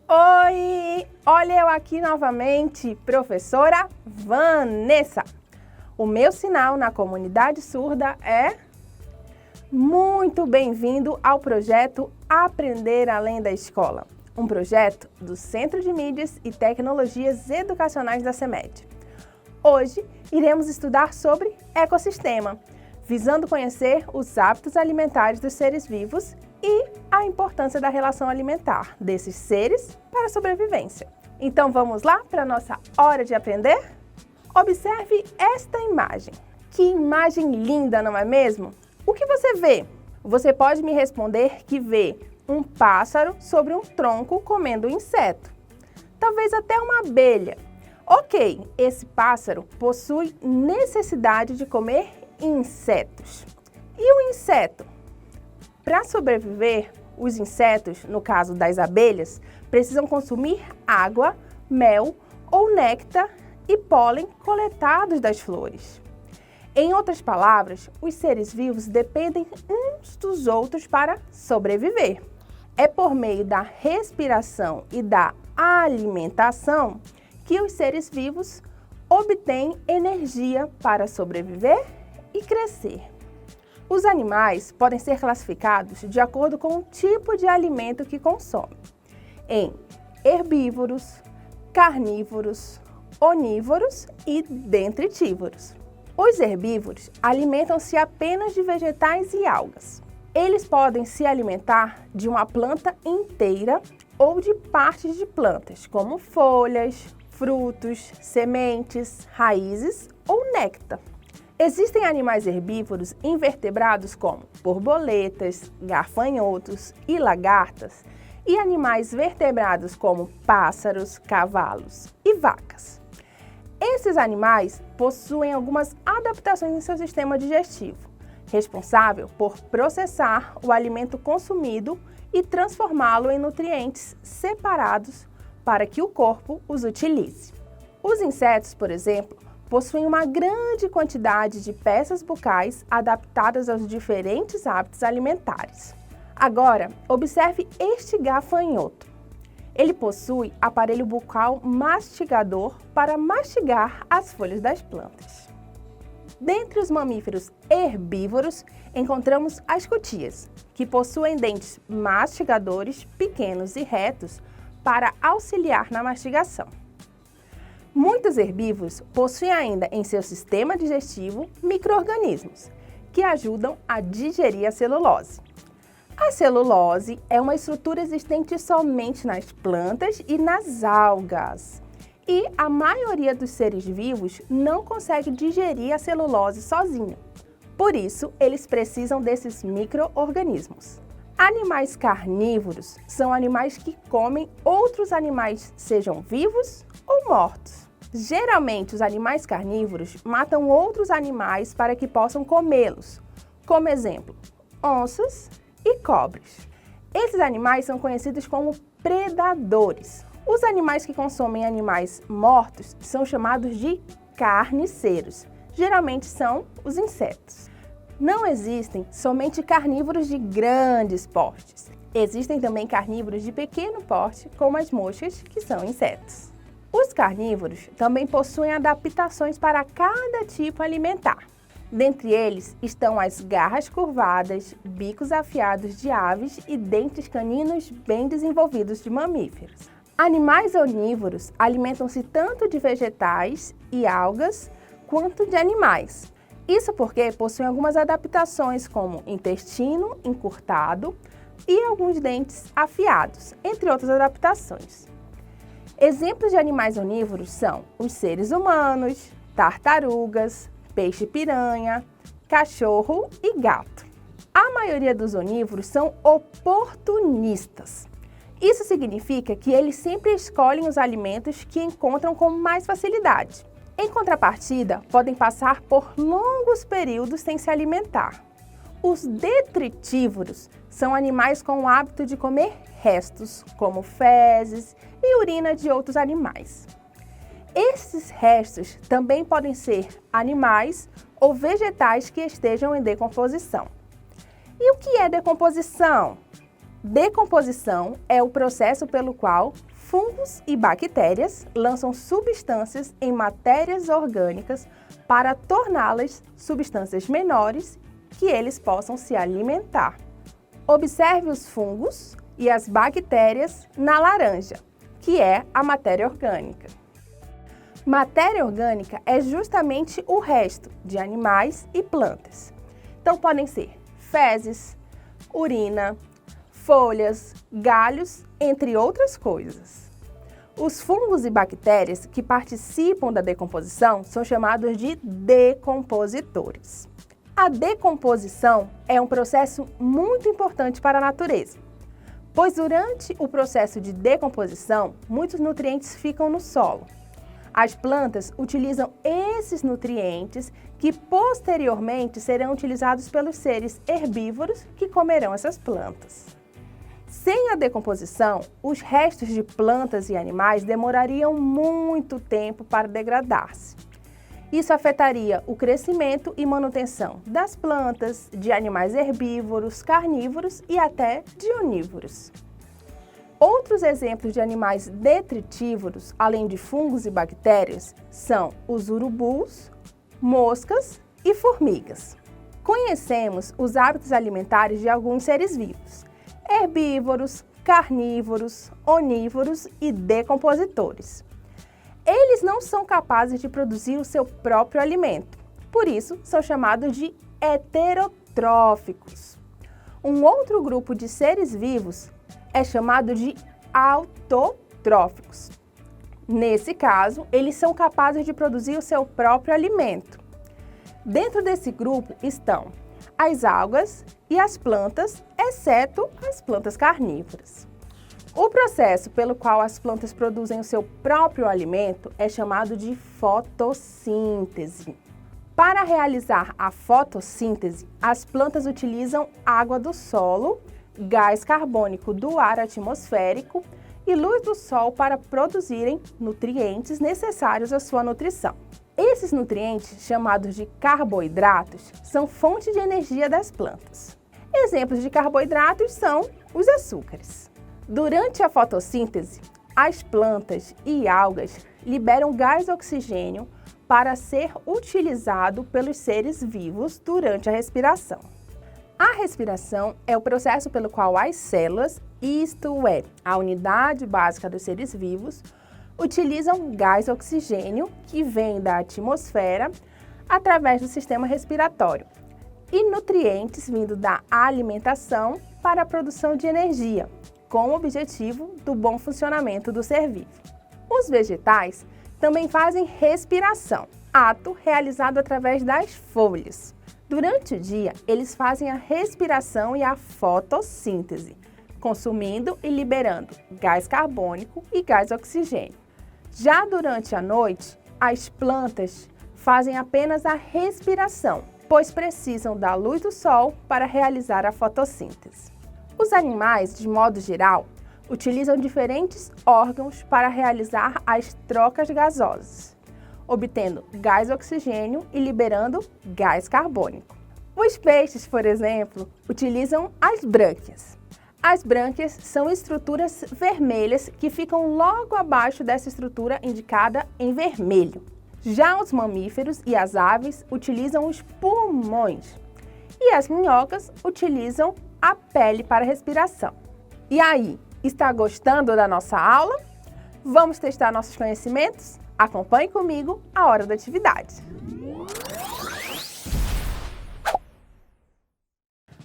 Oi! Olha eu aqui novamente, professora Vanessa. O meu sinal na comunidade surda é muito bem-vindo ao projeto Aprender Além da Escola, um projeto do Centro de Mídias e Tecnologias Educacionais da CEMED. Hoje iremos estudar sobre ecossistema, visando conhecer os hábitos alimentares dos seres vivos e a importância da relação alimentar desses seres para a sobrevivência. Então vamos lá para a nossa hora de aprender? Observe esta imagem. Que imagem linda, não é mesmo? O que você vê? Você pode me responder que vê um pássaro sobre um tronco comendo um inseto. Talvez até uma abelha. Ok, esse pássaro possui necessidade de comer insetos. E o inseto? Para sobreviver, os insetos, no caso das abelhas, precisam consumir água, mel ou néctar e pólen coletados das flores. Em outras palavras, os seres vivos dependem uns dos outros para sobreviver. É por meio da respiração e da alimentação que os seres vivos obtêm energia para sobreviver e crescer. Os animais podem ser classificados de acordo com o tipo de alimento que consomem, em herbívoros, carnívoros, onívoros e detritívoros. Os herbívoros alimentam-se apenas de vegetais e algas. Eles podem se alimentar de uma planta inteira ou de partes de plantas, como folhas, frutos, sementes, raízes ou néctar. Existem animais herbívoros invertebrados como borboletas, gafanhotos e lagartas, e animais vertebrados como pássaros, cavalos e vacas. Esses animais possuem algumas adaptações em seu sistema digestivo, responsável por processar o alimento consumido e transformá-lo em nutrientes separados para que o corpo os utilize. Os insetos, por exemplo, possuem uma grande quantidade de peças bucais adaptadas aos diferentes hábitos alimentares. Agora, observe este gafanhoto. Ele possui aparelho bucal mastigador para mastigar as folhas das plantas. Dentre os mamíferos herbívoros, encontramos as cutias, que possuem dentes mastigadores pequenos e retos para auxiliar na mastigação. Muitos herbívoros possuem ainda em seu sistema digestivo micro-organismos que ajudam a digerir a celulose. A celulose é uma estrutura existente somente nas plantas e nas algas. E a maioria dos seres vivos não consegue digerir a celulose sozinho. Por isso, eles precisam desses micro-organismos. Animais carnívoros são animais que comem outros animais, sejam vivos ou mortos. Geralmente, os animais carnívoros matam outros animais para que possam comê-los, como exemplo, onças e cobras. Esses animais são conhecidos como predadores. Os animais que consomem animais mortos são chamados de carniceiros. Geralmente são os insetos. Não existem somente carnívoros de grandes portes. Existem também carnívoros de pequeno porte, como as moscas, que são insetos. Os carnívoros também possuem adaptações para cada tipo alimentar. Dentre eles estão as garras curvadas, bicos afiados de aves e dentes caninos bem desenvolvidos de mamíferos. Animais onívoros alimentam-se tanto de vegetais e algas quanto de animais. Isso porque possuem algumas adaptações como intestino encurtado e alguns dentes afiados, entre outras adaptações. Exemplos de animais onívoros são os seres humanos, tartarugas, peixe-piranha, cachorro e gato. A maioria dos onívoros são oportunistas. Isso significa que eles sempre escolhem os alimentos que encontram com mais facilidade. Em contrapartida, podem passar por longos períodos sem se alimentar. Os detritívoros são animais com o hábito de comer restos, como fezes e urina de outros animais. Esses restos também podem ser animais ou vegetais que estejam em decomposição. E o que é decomposição? Decomposição é o processo pelo qual Fungos e bactérias lançam substâncias em matérias orgânicas para torná-las substâncias menores que eles possam se alimentar. Observe os fungos e as bactérias na laranja, que é a matéria orgânica. Matéria orgânica é justamente o resto de animais e plantas. Então podem ser fezes, urina, folhas, galhos, entre outras coisas. Os fungos e bactérias que participam da decomposição são chamados de decompositores. A decomposição é um processo muito importante para a natureza, pois durante o processo de decomposição, muitos nutrientes ficam no solo. As plantas utilizam esses nutrientes que posteriormente serão utilizados pelos seres herbívoros que comerão essas plantas. Sem a decomposição, os restos de plantas e animais demorariam muito tempo para degradar-se. Isso afetaria o crescimento e manutenção das plantas, de animais herbívoros, carnívoros e até de onívoros. Outros exemplos de animais detritívoros, além de fungos e bactérias, são os urubus, moscas e formigas. Conhecemos os hábitos alimentares de alguns seres vivos: herbívoros, carnívoros, onívoros e decompositores. Eles não são capazes de produzir o seu próprio alimento, por isso são chamados de heterotróficos. Um outro grupo de seres vivos é chamado de autotróficos. Nesse caso, eles são capazes de produzir o seu próprio alimento. Dentro desse grupo estão as algas e as plantas, exceto as plantas carnívoras. O processo pelo qual as plantas produzem o seu próprio alimento é chamado de fotossíntese. Para realizar a fotossíntese, as plantas utilizam água do solo, gás carbônico do ar atmosférico e luz do sol para produzirem nutrientes necessários à sua nutrição. Esses nutrientes, chamados de carboidratos, são fonte de energia das plantas. Exemplos de carboidratos são os açúcares. Durante a fotossíntese, as plantas e algas liberam gás oxigênio para ser utilizado pelos seres vivos durante a respiração. A respiração é o processo pelo qual as células, isto é, a unidade básica dos seres vivos, utilizam gás oxigênio que vem da atmosfera através do sistema respiratório e nutrientes vindo da alimentação para a produção de energia, com o objetivo do bom funcionamento do ser vivo. Os vegetais também fazem respiração, ato realizado através das folhas. Durante o dia, eles fazem a respiração e a fotossíntese, consumindo e liberando gás carbônico e gás oxigênio. Já durante a noite, as plantas fazem apenas a respiração, pois precisam da luz do sol para realizar a fotossíntese. Os animais, de modo geral, utilizam diferentes órgãos para realizar as trocas gasosas, obtendo gás oxigênio e liberando gás carbônico. Os peixes, por exemplo, utilizam as brânquias. As brânquias são estruturas vermelhas que ficam logo abaixo dessa estrutura indicada em vermelho. Já os mamíferos e as aves utilizam os pulmões e as minhocas utilizam a pele para respiração. E aí, está gostando da nossa aula? Vamos testar nossos conhecimentos? Acompanhe comigo a hora da atividade.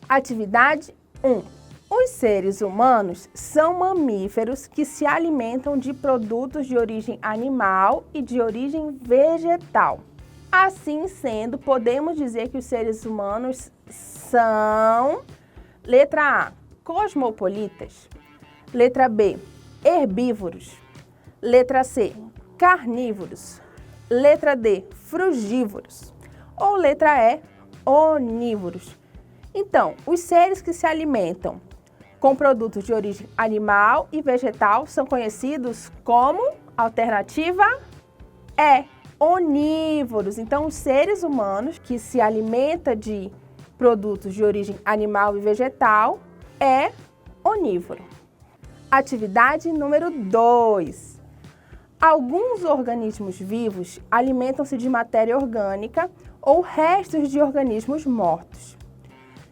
Atividade 1. Os seres humanos são mamíferos que se alimentam de produtos de origem animal e de origem vegetal. Assim sendo, podemos dizer que os seres humanos são: letra A, cosmopolitas, letra B, herbívoros, letra C, carnívoros, letra D, frugívoros ou letra E, onívoros. Então, os seres que se alimentam com produtos de origem animal e vegetal são conhecidos como alternativa E, onívoros. Então, os seres humanos que se alimentam de produtos de origem animal e vegetal é onívoro. Atividade número 2. Alguns organismos vivos alimentam-se de matéria orgânica ou restos de organismos mortos.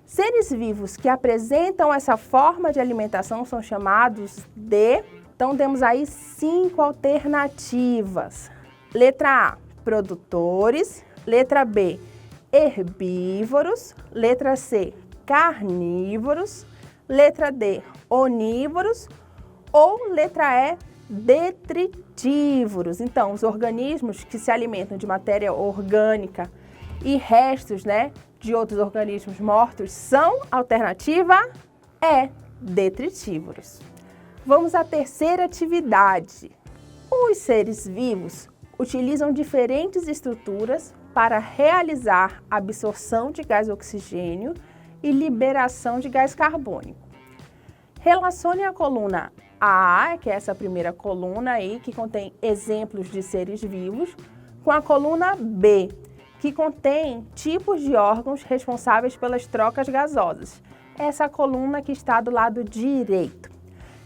Seres vivos que apresentam essa forma de alimentação são chamados de... Então, temos aí 5 alternativas. Letra A, produtores. Letra B, herbívoros. Letra C, carnívoros. Letra D, onívoros. Ou letra E, detritívoros. Então, os organismos que se alimentam de matéria orgânica e restos, de outros organismos mortos são alternativa E, detritívoros. Vamos à terceira atividade. Os seres vivos utilizam diferentes estruturas para realizar absorção de gás oxigênio e liberação de gás carbônico. Relacione a coluna A, que é essa primeira coluna aí, que contém exemplos de seres vivos, com a coluna B, que contém tipos de órgãos responsáveis pelas trocas gasosas. Essa coluna que está do lado direito.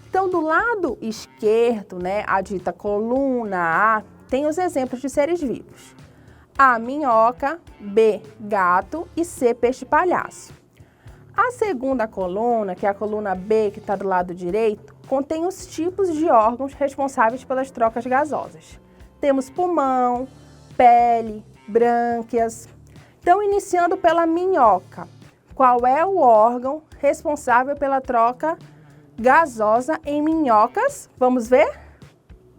Então, do lado esquerdo, a dita coluna A, tem os exemplos de seres vivos. A, minhoca, B, gato e C, peixe-palhaço. A segunda coluna, que é a coluna B, que está do lado direito, contém os tipos de órgãos responsáveis pelas trocas gasosas. Temos pulmão, pele, brânquias. Então, iniciando pela minhoca, qual é o órgão responsável pela troca gasosa em minhocas? Vamos ver?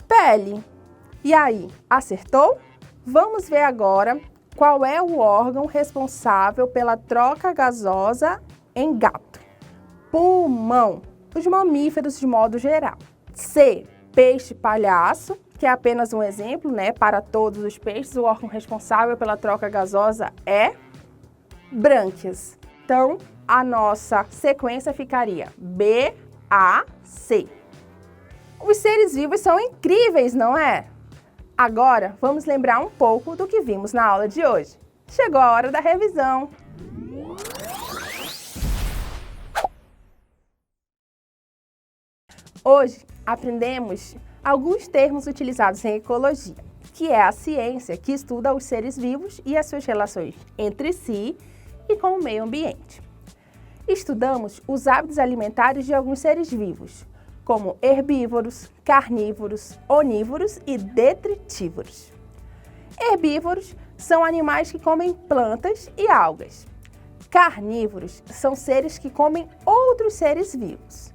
Pele. E aí, acertou? Vamos ver agora qual é o órgão responsável pela troca gasosa em gato. Pulmão, os mamíferos de modo geral. C, peixe-palhaço, que é apenas um exemplo, para todos os peixes, o órgão responsável pela troca gasosa é brânquias. Então, a nossa sequência ficaria B, A, C. Os seres vivos são incríveis, não é? Agora, vamos lembrar um pouco do que vimos na aula de hoje. Chegou a hora da revisão. Hoje, aprendemos alguns termos utilizados em ecologia, que é a ciência que estuda os seres vivos e as suas relações entre si e com o meio ambiente. Estudamos os hábitos alimentares de alguns seres vivos, como herbívoros, carnívoros, onívoros e detritívoros. Herbívoros são animais que comem plantas e algas. Carnívoros são seres que comem outros seres vivos.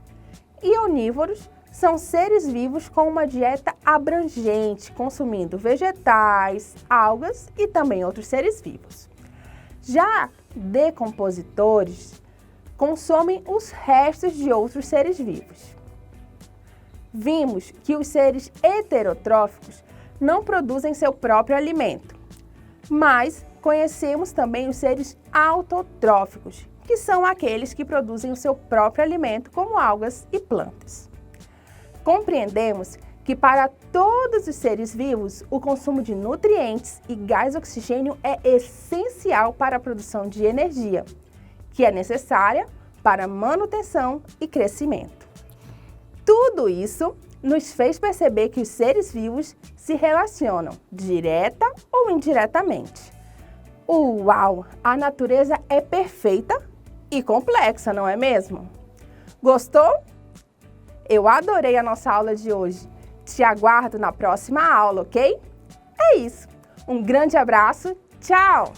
E onívoros são seres vivos com uma dieta abrangente, consumindo vegetais, algas e também outros seres vivos. Já decompositores consomem os restos de outros seres vivos. Vimos que os seres heterotróficos não produzem seu próprio alimento, mas conhecemos também os seres autotróficos, que são aqueles que produzem o seu próprio alimento, como algas e plantas. Compreendemos que para todos os seres vivos, o consumo de nutrientes e gás oxigênio é essencial para a produção de energia, que é necessária para manutenção e crescimento. Tudo isso nos fez perceber que os seres vivos se relacionam direta ou indiretamente. Uau! A natureza é perfeita e complexa, não é mesmo? Gostou? Eu adorei a nossa aula de hoje. Te aguardo na próxima aula, ok? É isso. Um grande abraço. Tchau!